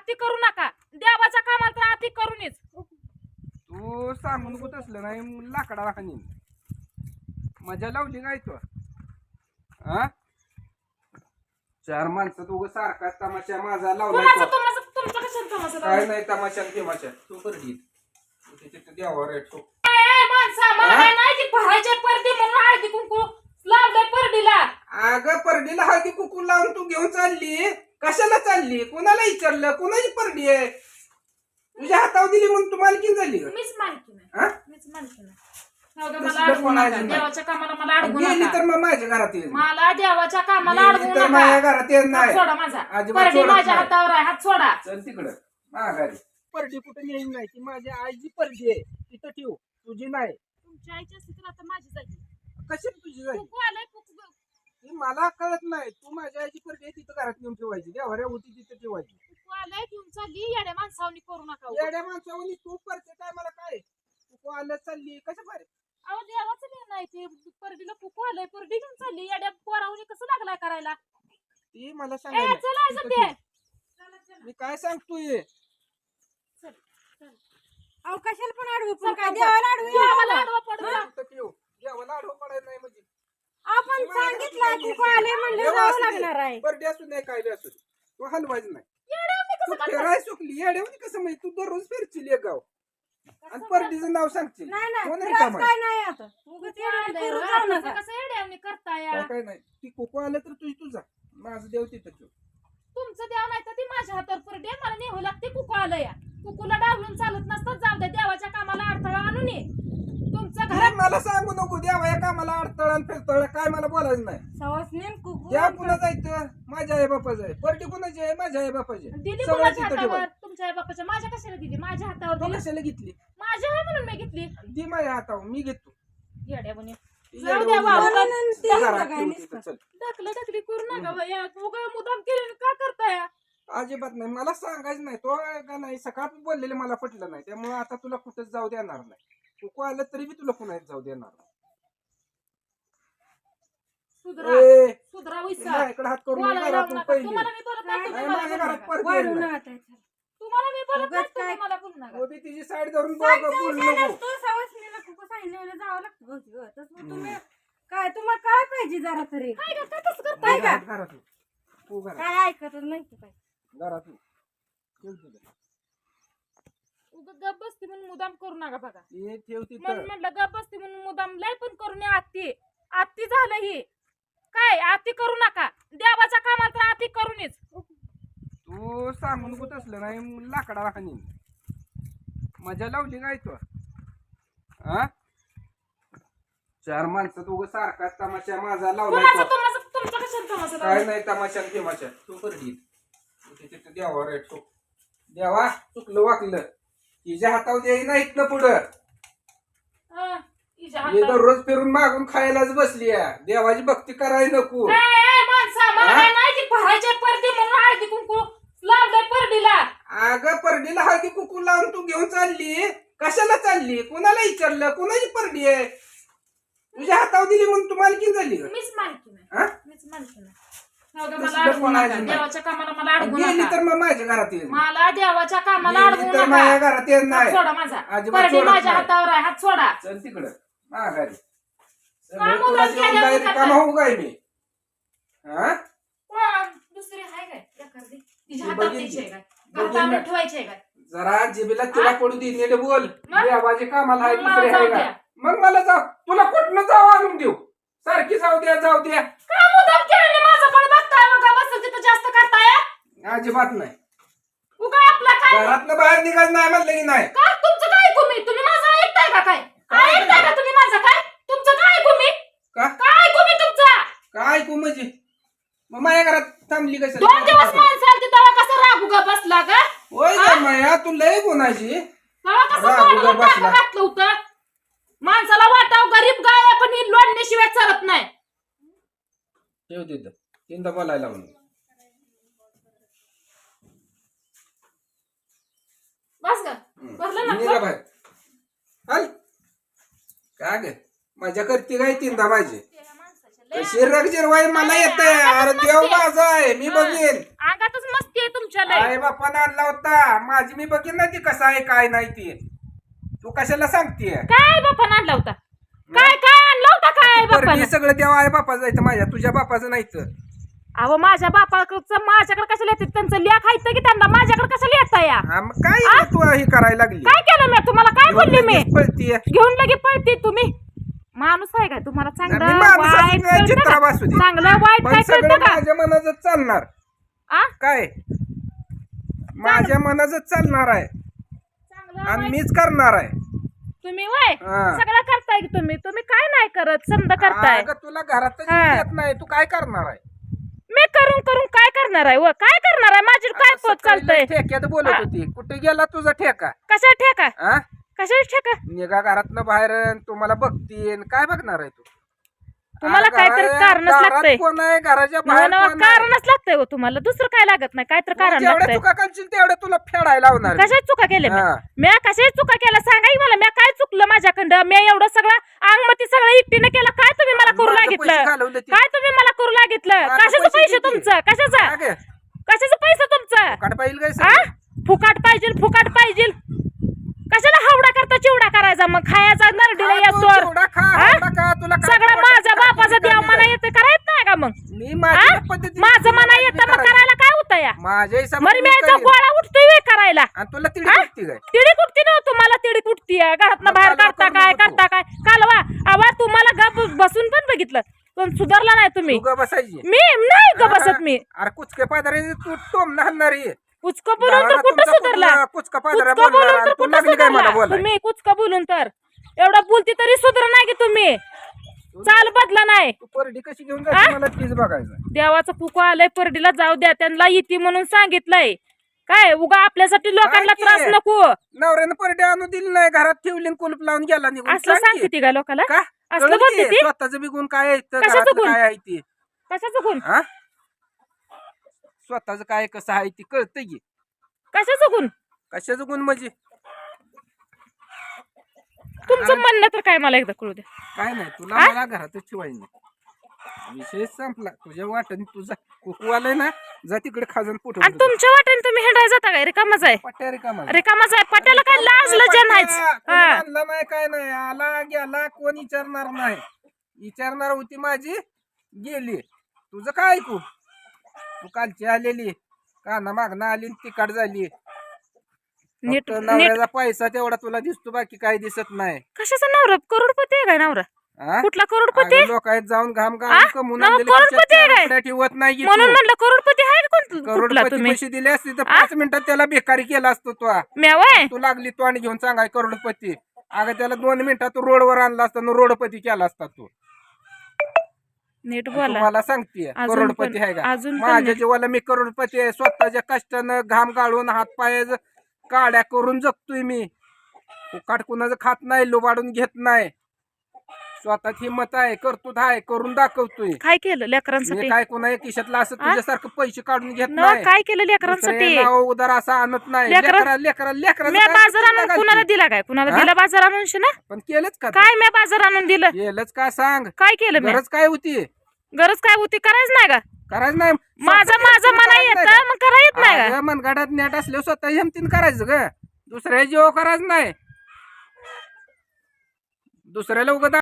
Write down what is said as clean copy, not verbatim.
अति करू नका. देवाच्या कामाला तर अति करूनच. तू सांगून कुठ असलं नाही लाकडाला हाणीन. मजा लावली काय तू? हा चार माणसं तू सारखा तमाशा माझा लावलाय कुणाचं तो. तुमचं कशाला तमाशा काय नाही तमाशा तमाशा तू करडी तिथे द्यावा रेट तो. माणसा मला काय नाही ती भरायचे परडी म्हणून हळदी कुंकू लावलंय परडीला. अगं परडीला हळदी कुकू लावून तू घेऊन चालली कशाला चालली? कोणाला विचारलं? कोणाची परडी आहे? तुझ्या हातावर दिली म्हणून तू मालकीन झाली का? मीच मालकी नाही. हा? मीच मालकी नाही. हो गं, मला तसलं अडवू कोणाचं नका. नाही. देवाच्या कामाला मला अडवू गेली नका. तर मग माझ्या घरात ये. मला देवाच्या कामाला गेली अडवू तर माझ्या नका. घरात ये हात नाही. सोडा माझा. अजिबात परडी सोडत माझ्या नाही. हातावर आहे. हात सोडा. चल तिकडं माघारी. परडी कुठे येईल नाही ती माझ्या आईची परडी आहे तिथं ठेव तुझी नाही. तुमच्या आईची असती तर आता माझी जागी. कशी तुझी जाईल? कुकू आलंय कुकू. ती मला कळत नाही. तू माझ्या आईची परडी आहे तिथं घरात नेऊन ठेवायची. देवाऱ्या होती तिथं ठेवायची. कुकू आलंय घेऊन चालली. येड्या माणसावनी करू नका. येड्या माणसावनी तू करते काय मला काय? तू आलं चालली कशा पारे? अहो देवाचं नाही नाही ते परडीला कुकू आलंय. परडी घेऊन चालली. येड्या पोरावनी कसं लागलाय करायला? ती मला ए सांगायला चला असं ते. मी काय सांगतोय? अहो कशाला पण अडवू पण काय देवाला अडवू देवाला आडवं पडू नका. तिथं ठेव. देवाला आडवं पडायला नाही म्हणजे आपण सांगितलं कुकू आले म्हणलं जावं लागणार आहे. बर्थडे असू नाही काय बी असू दे. तू हलवायचं नाही. येड्यावनी तू कसं करता? फिराय चुकली येड्यावनी कसं माहिती? तू दररोज फिरशील एक गाव आणि परडीचं नाव सांगशील. नाही नाही कोण फिरायचं रिकामं आहे? काय नाही आता उगाच कुकू येडे आलंय करून रे. जाऊ आता नका. कसं येड्यावनी करताय? काय नाही ती कोको आलं तर तुझा माझं देव तिथं ठेव. तुमचं देव नाही तर ती माझ्या हातावर परडी आहे. मला नेहू लागते. कुकू आलं या. कुकूला डावलून चालत नसतं. जाऊ दे देवाच्या कामाला अडथळा आणू नये. तुमचं अरे घरात मला सांगू नको देवा या कामाला अडथळा फिरतळ काय मला बोलायचं नाही. सवासने कुकू देव कुणा जायचं? माझ्या आई बापाचं आहे. परडी कुणाची आहे? माझ्या आई बापाची आहे. दिली सगळं कुणाच्या तिथं हातावर? ठेवा. तुमच्या आई बापाच्या. माझ्या कशाला दिली? माझ्या हातावर तू दिली. कशाला घेतली? माझ्या आहे म्हणून मी घेतली. दी माझ्या हातावर मी घेतो. येड्यावनी ती जाऊ येड्यावानी द्या बाबा. म्हणून ते घरात बघायला ठेव नुसतं. तिथं, चल. ढकलं ढकली करू नका बाया. उगा मुदाम केल्याने का करताय? अजिबात नाही मला सांगायचं नाही. तो का नाही सकाळ बोललेले मला पटलं नाही त्यामुळे आता तुला कुठेच जाऊ देणार नाही. कुकू आलं तरी बी तुला कुणाच जाऊ देणार नाही. सुधरा ए, सुधरा विसर. माझ्याकडे हात करून बोलायला घरातून लावू नका. पहिली तुम्हाला मी बोलत नाही. नाही, तुम्ही नाही, मला माझ्या बोलू घरात नका. परत वाढू येईल नाही. नका त्याच्यात. तुम्हाला मी बोलत नाही. उगाच काय- तुम्ही मला बोलू नका. तो बी तिची साईड धरून सांगतो बोलू काय नको. नसतो, सवासणीला कुकू सांगितलं जावं लागतं बहुतेक गं. तसं तुम्ही काय तुम्हाला काय पाहिजे जरा तरी काय गं, काय तसं करताय? घरातून तू घरात काय ऐकतच नाही ते काय. घरातून ठेव तिथं. उगा गप बसती म्हणून मुदाम करू नका बघा. हे ठेव तिथं. म्हणून म्हटलं गप बसती म्हणून मुदाम लय पण करू नये. आत्ती आत्ती झालं ही. काय आत्ती करू नका. देवाच्या कामाला तर आत्ती करूनच. तू सांगून कुठ असलं नाही लाकडाला हाणीन. मजा लावली काय तू? हा चार माणसं तू सारखा तमाशा माझा लावलाय कुणाचं तो. तुमचं कशाला तमाशा काय लावलाय? नाही तमाशा तमाशा तू करडी तिथे द्यावा रेट तो. देवा चुकलं वाकलं तिच्या हातावर द्याय नाहीत ना पुढं. हं, हिच्या हे हातावर. दररोज फिरून मागून खायलाच बसली आहे. देवाची भक्ती करायला नको. ए, माणसा मला हा? काय नाही ती भरायचे परडी म्हणून हळदी कुंकू लावलंय परडीला. अगं परडीला हळदी कुकू लावून तू घेऊन चालली कशाला चालली? कोणाला विचारलं? कोणाची परडी आहे? तुझ्या हातावर दिली म्हणून तू मालकीन झाली का? मीच मालकी नाही. हा? मीच मालकी नाही. हो गं, तसलं मला अडवू कोणाचं नका. नाही. देवाच्या कामाला मला अडवू गेली नका. तर मग माझ्या घरात येईल. मला देवाच्या कामाला गेली अडवू तर माझ्या नका. घरात येत हात नाही. सोडा माझा. अजिबात परडी सोडत माझ्या नाही. हातावर आहे. हात सोडा. चल तिकडं माघारी. काम तुला उगाच जेवण केल्यावर डायरेक्ट करता. काम होऊ काय मी? हा कोण? दुसरी आहे काय एखादी? तिच्या ती हातावर बघीन द्यायची आहे ती. काय? बघीन हातावर ना. ठेवायची आहे काय? जरा जिबीला तुला हा? पडू दे नीट बोल. मग? देवाचे कामाला आहे मग दुसरे मला आहे जाऊ का? द्या. मग मला जाऊ तुला कुठनं जाऊ आणून देऊ? सारखी जाऊ द्या जाऊ द्या. का मुद्दाम केल्याने माझं पण बघताय? उगा बसल तिथं जास्त करताय? अजिबात नाही. उगा आपला काय? घरातनं बाहेर निघायचं नाही म्हणलं की नाही. का तुमचं काय ऐकू मी? तुम्ही माझं ऐकताय का काय? काय ऐकताय का तुम्ही माझं काय? तुमचं काय ऐकू मी? का काय ऐकू मी तुमचं? काय ऐकू म्हणजे? मग माझ्या घरात थांबली कशाला? 2 दिवस माणसं आलती तेव्हा कसं रागू गा बसला का? होय हा? का माया तू लय कोणाची? तेव्हा कसं रागू गा तोंडावर बसला. टाकं घातलं होतं? माणसाला वाटाव गरीब गाय आहे, पण ही लोडण्याशिवाय चालत नाही. ठेव तिथं तीनदा बोलायला म्हणून. बस ग भरलं ना निघा बाहेर. हल काय ग मजा करते काय तीनदा माझी? शिरक जिरवाय मला येत आहे. अरे देव माझा आहे मी बघेन. अंगातच मस्ती माहितीये तुमच्या लय आई बापानं आणला होता माझी मी बघीन ना ती कसं आहे काय नाही ती तू कशाला सांगतेय काय बापानं आणला होता काय काय आणला होता काय पोरगी बापानं सगळं देवा आई बापाचं जायचं माझ्या तुझ्या बापाचं नाहीच अहो माझ्या बापाकडचं माझ्याकडे कशाला येते त्यांचं लेख खायचं की त्यांना माझ्याकडे कशाला येता या मग काय तू हे करायला लागली काय केलं मी तुम्हाला काय बोलली मी पळतीये घेऊन लगे पळते तुम्ही माणूस आहे का तुम्हाला मी चांगलं माणसाचं वाईट काय कळतं चित्रा का? वासू दे. चांगलं वाईट पण काय सगळं कळतं का माझ्या मनाचं चालणार आ? काय माझ्या मनाचं चालणार आहे चांगलं आणि वाईट मीच करणार आहे तुम्ही वय हा. सगळं करताय की तुम्ही काय नाही करत समजा करताय अगं तुला घरात हा. येत नाही तू काय करणार आहे मी करून करून काय करणार आहे व काय करणार आहे माझी काय आता पोत सकाळी चालतंय ठेक्यात बोलत होती कुठे गेला तुझा ठेका कशा ठेका हा कशा ठेका निघा घरातनं बाहेर अन तुम्हाला बघतीन काय बघणार आहे तू तुम्हाला आ, काहीतरी घरा- कारणच दारात लागतंय कोण आहे घराच्या नवा बाहेर नवा कोण आहे? कारणच लागतंय हो तुम्हाला दुसरं काय लागत नाही काहीतरी तू कारण जेवढ्या लागतंय चुका करशील तेवढ्या तुला फेडायला लावणार मी. कशाच चुका केल्या हा. मी कशाच चुका केल्या सांगा की मला मी काय चुकलं माझ्याकडं मी एवढं सगळं अंगमती सगळं एकटीने केलं काय तुम्ही मला करू माझं पैसे लागितलं घालवले ते. काय तुम्ही मला करू लागितलं माझं कशाचं पैसे पैसे किती? तुमचं कशाचं काय गे? कशाचं पैसे तुमचं फुकाट पाहिजे काय आ? सगळं? फुकाट पाहिजे कशाला हावडा करता चिवडा करायचा मग खायचा नरडीला खा तू, येतोर चिवडा खा, आ? हावडा खा, तुला काय सगळं वाटतं? माझ्या काय बापाचं तुझी देव काय मना आहे? येतं करायच नाही का मग मी आ? माझ्या पद्धतीने माझं मना तुला येतं मग करायचं. करायला काय होतं या माझ्या हिशोबाने मर मी मी करीन. गोळा उठतोय व्हय करायला आणि तुला तिडी आ? लागते काय तिडी कुठती ना तुम्हाला तिडी कुठती घरातनं मग बाहेर कालवा काढता करू काय नको तू. करता काय कालवा आवा तुम्हाला गप बसून पण बघितलं पण सुधारला नाही तुम्ही तू ग बसायची मी नाही ग बसत मी अरे कुचके पादरे तू टोम नाहणारी कुचक बोलून तर कुठं सुधारला कुचका पादरा कुचकं बोलणार बोलून आणि तर तू कुठं लागली काय मला सुधारला बोलाय तुम्ही कुचक बोलून तर एवढा बोलती तरी सुधार नाही की तुम्ही चाल बदला नाही तू परडी कशी घेऊन जायची मला तीच बघायचं देवाचं पुको आलंय परडीला जाऊ द्या त्यांना येते म्हणून सांगितलंय काय उगा आपल्यासाठी लोकांना काय त्रास की? नको नवऱ्यानं परडी आणू दिली नाही घरात ठेवली आणि कुलूप लावून गेला निघून असलं सांग की. सांगते ती का लोकांना का असलं कळलं बोलते की? ती स्वतःचं बिगुण काय आहे इथं, कशाचं घरातलं गुण? काय आहे ती कशाचं गुण हा स्वतःच काय कसं आहे ती कळतं की कशाचं गुण कशाचं गुण म्हणजे तुमचं म्हणणं तर काय मला एकदा कळू द्या काय नाही तुला आ? मला घरातच ठेवायचं नाही. विषय संपला तुझ्या वाटण तुझा कुकू आलाय ना जा तिकडे खाजून पोट आणि तुमच्या वाटेने तुम्ही हिंडाय जाता काय रिकामाच आहे पट्ट्या रिकामा रिकामाच आहे पट्याला काय लाज लज्जा नाहीच हा आणला नाही काय नाही आला गेला कोण विचारणार नाही विचारणार होती माझी गेली तुझं काय ऐकू तू कालची आलेली काना मागणं आली आणि तिकड झाली नीट फक्त नीट नवऱ्याचा पैसा तेवढा तुला दिसतो बाकी काही दिसत नाही कशाचा नवरा करोडपती आहे काय नवरा हा? कुठला करोडपती लोक आहेत जाऊन घाम आ? घाम कमवून नवं आणलेले करोडपती खिशात आहे काय? रुपया ठेवत नाही की म्हणून तू. म्हणलं करोडपती आहे का कुठला करोडपती तुम्ही पैसे दिले असते तर 5 मिनिटात त्याला बेकारी केला असतो तो म्यावय तू लागली तोंड घेऊन सांगाय करोडपती अगं त्याला 2 मिनिटात तू रोडवर आणला असता न रोडपती केला असता तू नीट बोला तुम्हाला सांगते अजून करोडपती पण- आहे का अजून पण माझ्या नाही. जीवाला मी करोडपती आहे स्वतःच्या कष्टानं घाम गाळून हात पाय काड्या करून जगतोय मी फुकाट कुणाचं खात नाही लुबाडून घेत नाही स्वतःत हिंमत आहे कर्तृत्व आहे करून दाखवतोय काय केलं मी लेकरांसाठी काय कुणा खिशातला असं आ? तुझ्यासारखं पैसे काढून घेत न नाही काय केलं लेकरांसाठी दुसऱ्या नाव उदार असं आणत नाही लेकरं- लेकरा मी बाजार आणून कुणाला दिला काय कुणाला हा? दिला बाजार आणून ना पण केलंच का काय मी बाजार आणून दिलं केलंच का सांग काय केलं मी गरज काय होती गरज काय होती करायच नाही का करायचं नाही माझं माझं मना येतं मग करा येत नाही का अगं, मनगडात नेट असल्यावर स्वतः हिमतीन करायचं ग दुसऱ्या जीव करायचं नाही दुसऱ्याला उगत